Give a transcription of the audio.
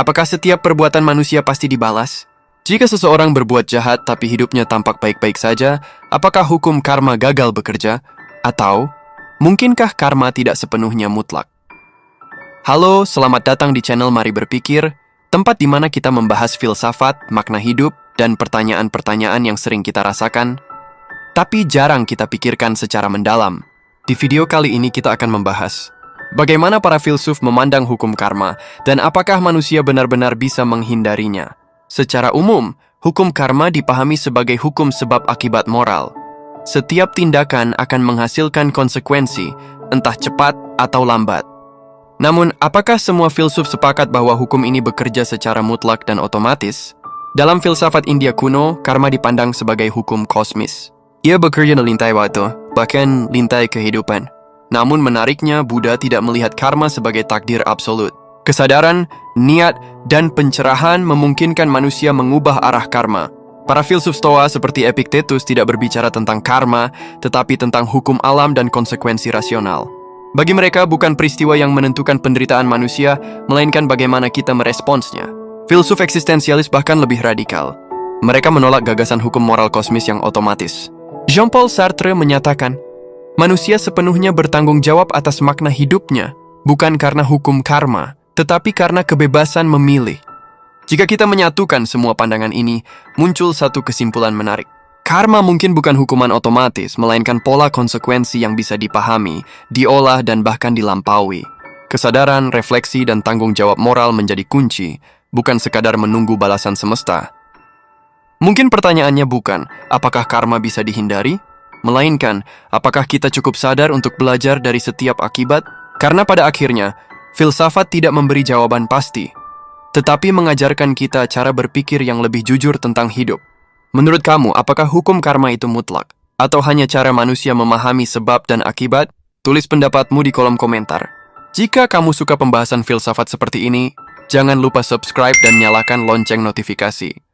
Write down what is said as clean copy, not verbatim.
Apakah setiap perbuatan manusia pasti dibalas? Jika seseorang berbuat jahat tapi hidupnya tampak baik-baik saja, apakah hukum karma gagal bekerja? Atau, mungkinkah karma tidak sepenuhnya mutlak? Halo, selamat datang di channel Mari Berpikir, tempat di mana kita membahas filsafat, makna hidup, dan pertanyaan-pertanyaan yang sering kita rasakan, tapi jarang kita pikirkan secara mendalam. Di video kali ini kita akan membahas bagaimana para filsuf memandang hukum karma, dan apakah manusia benar-benar bisa menghindarinya. Secara umum, hukum karma dipahami sebagai hukum sebab akibat moral. Setiap tindakan akan menghasilkan konsekuensi, entah cepat atau lambat. Namun, apakah semua filsuf sepakat bahwa hukum ini bekerja secara mutlak dan otomatis? Dalam filsafat India kuno, karma dipandang sebagai hukum kosmis. Ia bekerja di lintai waktu, bahkan lintai kehidupan. Namun menariknya, Buddha tidak melihat karma sebagai takdir absolut. Kesadaran, niat, dan pencerahan memungkinkan manusia mengubah arah karma. Para filsuf Stoa seperti Epictetus tidak berbicara tentang karma, tetapi tentang hukum alam dan konsekuensi rasional. Bagi mereka, bukan peristiwa yang menentukan penderitaan manusia, melainkan bagaimana kita meresponsnya. Filsuf eksistensialis bahkan lebih radikal. Mereka menolak gagasan hukum moral kosmis yang otomatis. Jean-Paul Sartre menyatakan, manusia sepenuhnya bertanggung jawab atas makna hidupnya, bukan karena hukum karma, tetapi karena kebebasan memilih. Jika kita menyatukan semua pandangan ini, muncul satu kesimpulan menarik. Karma mungkin bukan hukuman otomatis, melainkan pola konsekuensi yang bisa dipahami, diolah, dan bahkan dilampaui. Kesadaran, refleksi, dan tanggung jawab moral menjadi kunci, bukan sekadar menunggu balasan semesta. Mungkin pertanyaannya bukan, apakah karma bisa dihindari? Melainkan, apakah kita cukup sadar untuk belajar dari setiap akibat? Karena pada akhirnya, filsafat tidak memberi jawaban pasti, tetapi mengajarkan kita cara berpikir yang lebih jujur tentang hidup. Menurut kamu, apakah hukum karma itu mutlak? Atau hanya cara manusia memahami sebab dan akibat? Tulis pendapatmu di kolom komentar. Jika kamu suka pembahasan filsafat seperti ini, jangan lupa subscribe dan nyalakan lonceng notifikasi.